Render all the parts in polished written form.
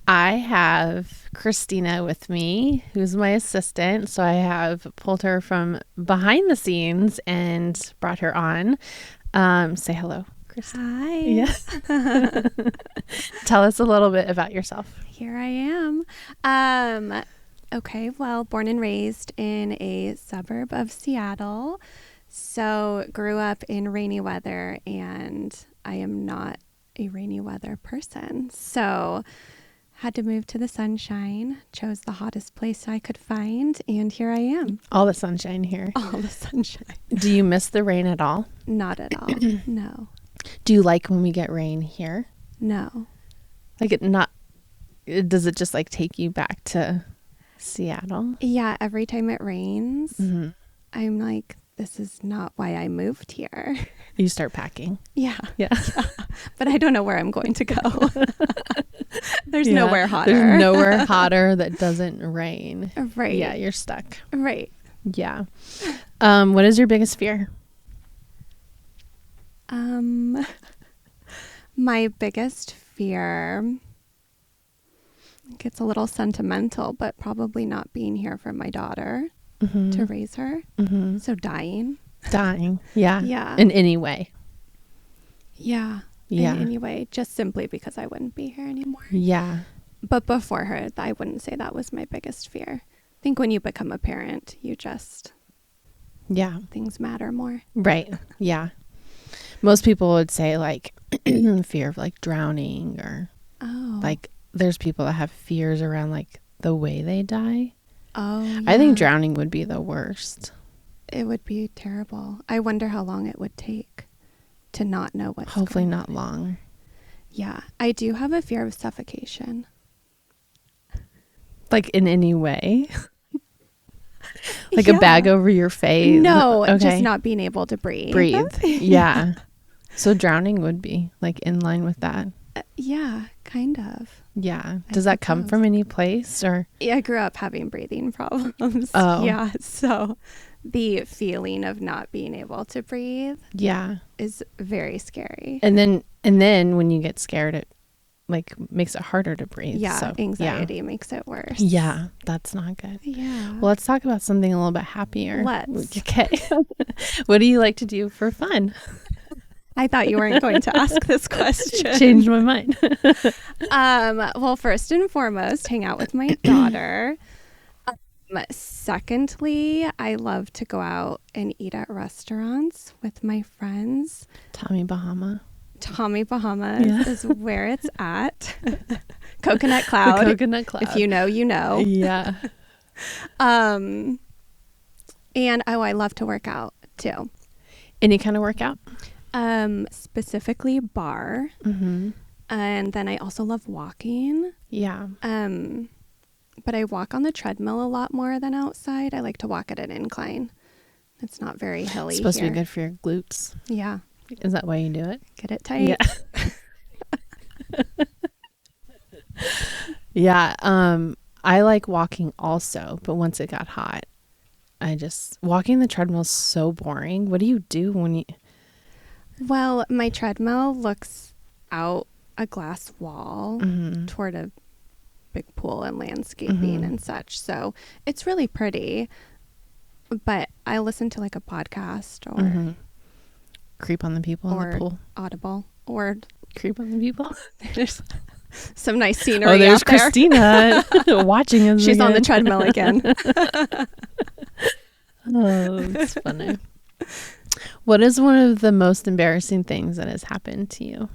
I have Kristina with me, who's my assistant. So I have pulled her from behind the scenes and brought her on. Say hello, Kristina. Hi. Yes. Tell us a little bit about yourself. Here I am. Okay, well, born and raised in a suburb of Seattle. So grew up in rainy weather, and I am not a rainy weather person. So had to move to the sunshine, chose the hottest place I could find, and here I am. All the sunshine here. All the sunshine. Do you miss the rain at all? Not at all. No. Do you like when we get rain here? No. Does it just like take you back to Seattle? Yeah, every time it rains, Mm-hmm. I'm like, this is not why I moved here. You start packing. Yeah. Yeah. But I don't know where I'm going to go. There's Yeah. nowhere hotter. There's nowhere hotter that doesn't rain. Right. Yeah, you're stuck. Right. Yeah. What is your biggest fear? My biggest fear gets a little sentimental, but probably not being here for my daughter to raise her. Mm-hmm. So dying. Dying. Yeah. Yeah. In any way. Yeah. Yeah. In any way, just simply because I wouldn't be here anymore. Yeah. But before her, I wouldn't say that was my biggest fear. I think when you become a parent, Yeah. things matter more. Right. Yeah. Most people would say like fear of like drowning or like there's people that have fears around like the way they die. Oh, yeah. I think drowning would be the worst. It would be terrible. I wonder how long it would take to not know what's Hopefully going not on. long. Yeah. I do have a fear of suffocation. Like in any way. Like Yeah. a bag over your face. No, Okay. just not being able to breathe. Breathe. Yeah. So drowning would be like in line with that. Yeah, kind of. Yeah. I Does that come suppose. from any place or? Yeah, I grew up having breathing problems. Oh. Yeah. So the feeling of not being able to breathe Yeah. is very scary. And then when you get scared, it like makes it harder to breathe. Yeah, So, anxiety makes it worse. Yeah, that's not good. Yeah. Well, let's talk about something a little bit happier. Let's. Okay. What do you like to do for fun? I thought you weren't going to ask this question. Changed my mind. Well, first and foremost, hang out with my daughter. Secondly, I love to go out and eat at restaurants with my friends. Tommy Bahama. Tommy Bahamas Yeah. is where it's at. Coconut Cloud. The Coconut Cloud. If you know, you know. Yeah. And I love to work out too. Any kind of workout? Specifically bar. Mm-hmm. And then I also love walking. Yeah. But I walk on the treadmill a lot more than outside. I like to walk at an incline. It's not very hilly It's supposed here. to be good for your glutes. Yeah. Is that why you do it? Get it tight. Yeah. Yeah. I like walking also, but once it got hot, walking the treadmill is so boring. What do you do when you? Well, my treadmill looks out a glass wall Mm-hmm. toward a big pool and landscaping and such. So it's really pretty. But I listen to like a podcast or Creep on the people in the pool. Audible or Creep on the people. there's some nice scenery. Oh, there's out there. Kristina watching us. She's on the again. treadmill again. Oh, it's funny. What is one of the most embarrassing things that has happened to you?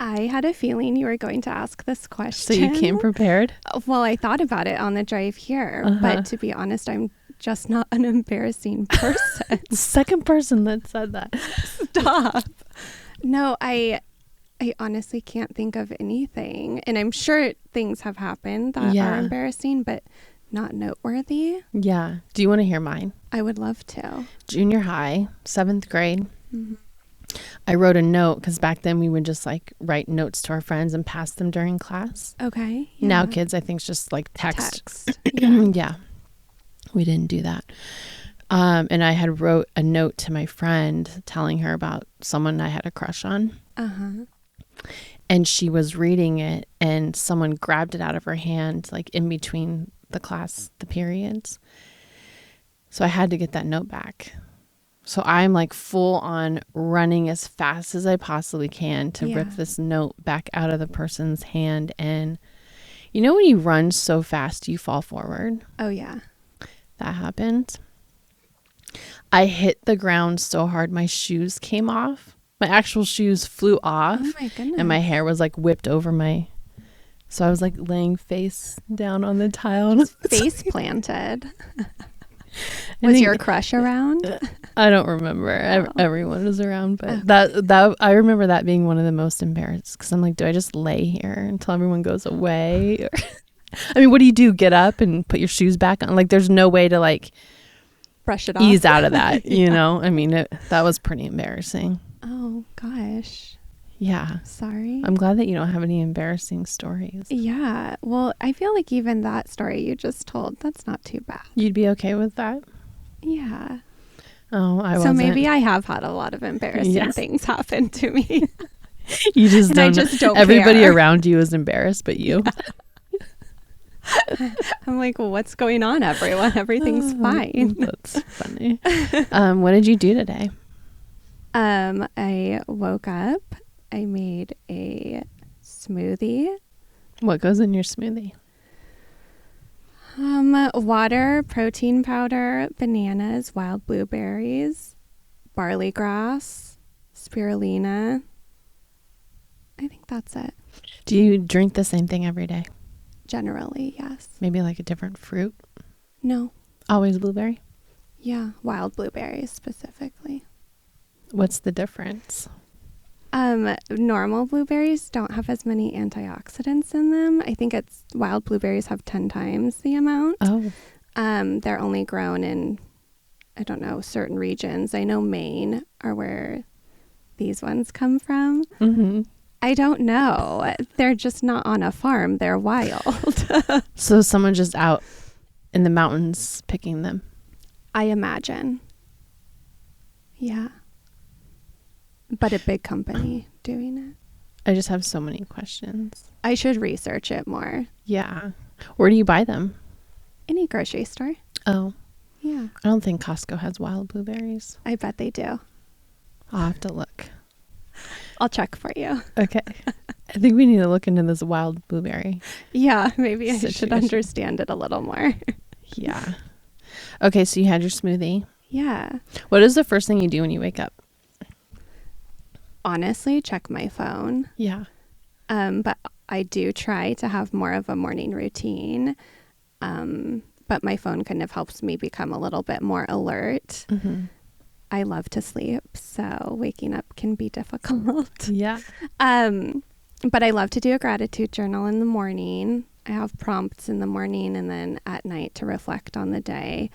I had a feeling you were going to ask this So question. you came prepared? Well, I thought about it on the drive here, Uh-huh. but to be honest, I'm just not an embarrassing person. Second person that said that. Stop. No, I honestly can't think of anything. And I'm sure things have happened that Yeah. are embarrassing, but not noteworthy. Yeah. Do you want to hear mine? I would love to. Junior high, 7th grade. Mm-hmm. I wrote a note because back then we would just like write notes to our friends and pass them during class. Okay. Now yeah. kids, I think, it's just like text. Yeah. Yeah. We didn't do that. And I had wrote a note to my friend telling her about someone I had a crush on. Uh-huh. and she was reading it and someone grabbed it out of her hand, like in between the periods. So I had to get that note back. So I'm like full on running as fast as I possibly can to rip this note back out of the person's hand. And you know, when you run so fast, you fall forward. Oh, yeah. That happened. I hit the ground so hard, my shoes came off. My actual shoes flew off. Oh, my goodness. And my hair was like whipped over my... So I was like laying face down on the tile. Face planted. Was your crush around? I don't remember. Everyone was around, but that I remember that being one of the most embarrassed, because I'm like, do I just lay here until everyone goes away? I mean, what do you do? Get up and put your shoes back on? Like, there's no way to like brush it off, ease out of that, you know? I mean, that was pretty embarrassing. Oh gosh. Yeah. Sorry. I'm glad that you don't have any embarrassing stories. Yeah. Well, I feel like even that story you just told, that's not too bad. You'd be okay with that? Yeah. Oh, I so wasn't. Maybe I have had a lot of embarrassing things happen to me. You just don't. I just don't Everybody care. around you is embarrassed, but you. Yeah. I'm like, well, what's going on, everyone? Everything's fine. That's funny. What did you do today? I woke up. I made a smoothie. What goes in your smoothie? Water, protein powder, bananas, wild blueberries, barley grass, spirulina. I think that's it. Do you drink the same thing every day? Generally, yes. Maybe like a different fruit? No. Always blueberry? Yeah, wild blueberries specifically. What's the difference? Normal blueberries don't have as many antioxidants in them. I think it's wild blueberries have 10 times the amount. Oh. They're only grown in, I don't know, certain regions. I know Maine are where these ones come from. Mm-hmm. I don't know. They're just not on a farm. They're wild. So someone just out in the mountains picking them? I imagine. Yeah. But a big company doing it. I just have so many questions. I should research it more. Yeah. Where do you buy them? Any grocery store. Oh. Yeah. I don't think Costco has wild blueberries. I bet they do. I'll have to look. I'll check for you. Okay. I think we need to look into this wild blueberry. Yeah, maybe I situation. should understand it a little more. Yeah. Okay, so you had your smoothie. Yeah. What is the first thing you do when you wake up? Honestly, check my phone. Yeah. But I do try to have more of a morning routine. But my phone kind of helps me become a little bit more alert. Mm-hmm. I love to sleep, so waking up can be difficult. Yeah. But I love to do a gratitude journal in the morning. I have prompts in the morning and then at night to reflect on the day.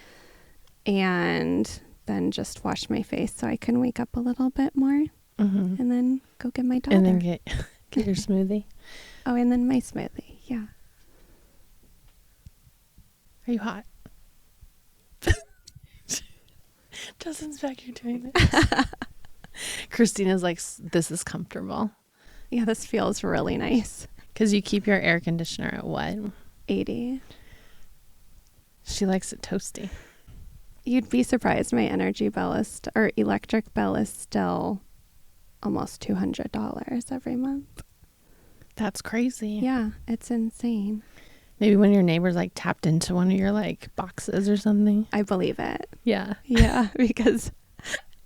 And then just wash my face so I can wake up a little bit more. Mm-hmm. And then go get my daughter. And then get your smoothie. Oh, and then my smoothie. Yeah. Are you hot? Justin's back here doing this. Christina's like, this is comfortable. Yeah, this feels really nice. Because you keep your air conditioner at what? 80. She likes it toasty. You'd be surprised. My energy bill is, or electric bill is still almost $200 every month. That's crazy. Yeah, it's insane. Maybe when your neighbor's like tapped into one of your like boxes or something. I believe it. Yeah. Yeah, because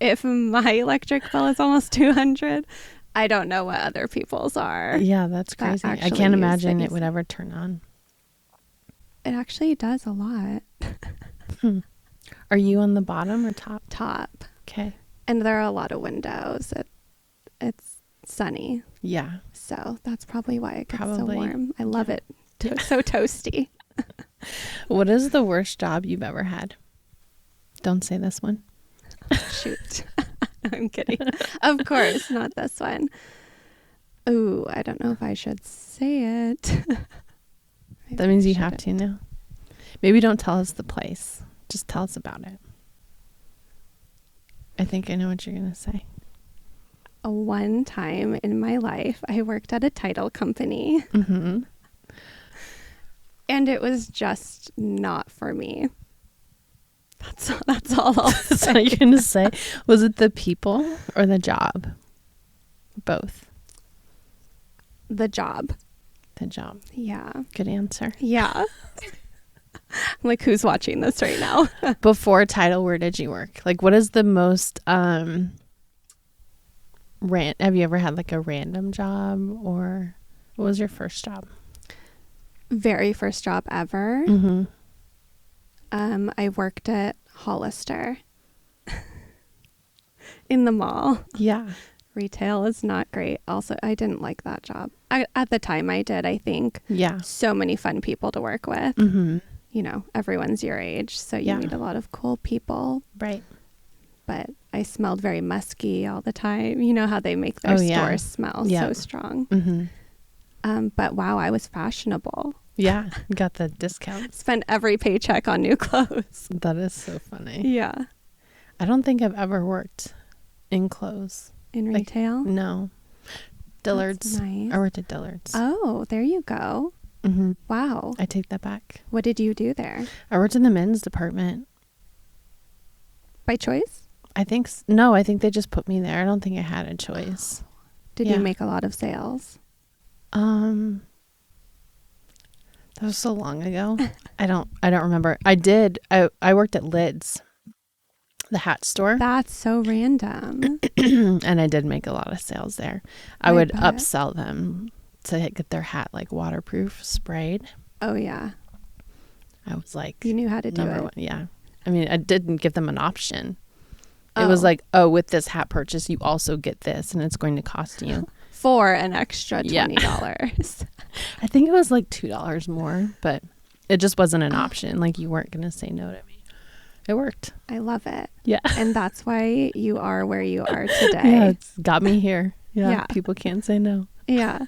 if my electric bill is almost 200, I don't know what other people's are. Yeah, that's crazy. I actually can't use imagine things. it would ever turn on. It actually does a lot. Are you on the bottom or top? Top. Okay. And there are a lot of windows. It's sunny. Yeah. So that's probably why it gets Probably. so warm. I love it. Yeah. So toasty. What is the worst job you've ever had? Don't say this one. Shoot. I'm kidding. Of course, not this one. Ooh, I don't know if I should say it. That means you have to now. Maybe don't tell us the place. Just tell us about it. I think I know what you're going to say. one time in my life, I worked at a title company Mm-hmm. and it was just not for me. That's all I'll So say. you're going to say, was it the people or the job? Both. The job. The job. Yeah. Good answer. Yeah. I'm like, who's watching this right now? Before title, where did you work? Like, what is the most, have you ever had like a random job, or what was your first job? Very first job ever. Mm-hmm. I worked at Hollister in the mall. Yeah. Retail is not great. Also, I didn't like that job. At the time I did, I think. Yeah. So many fun people to work with. Mm-hmm. You know, everyone's your age, so you Yeah. meet a lot of cool people. Right. But I smelled very musky all the time. You know how they make their Oh, yeah. stores smell Yeah. so strong. Mm-hmm. But wow, I was fashionable. Yeah. Got the discounts. Spent every paycheck on new clothes. That is so funny. Yeah. I don't think I've ever worked in clothes. In Like, retail? No. Dillard's. That's nice. I worked at Dillard's. Oh, there you go. Mm-hmm. Wow. I take that back. What did you do there? I worked in the men's department. By choice? I think, no, I think they just put me there. I don't think I had a choice. Did Yeah. you make a lot of sales? That was so long ago. I don't remember. I worked at Lids, the hat store. That's so random. And I did make a lot of sales there. I I would bet. upsell them to get their hat like waterproof sprayed. Oh, yeah. I was like, You knew how to do number it. one. Yeah. I mean, I didn't give them an option. It Oh. was like, oh, with this hat purchase, you also get this, and it's going to cost you. For an extra Yeah. $20. I think it was like $2 more, but it just wasn't an option. Like, you weren't going to say no to me. It worked. I love it. Yeah. And that's why you are where you are today. Yeah, it's got me here. Yeah. Yeah. People can't say no. Yeah.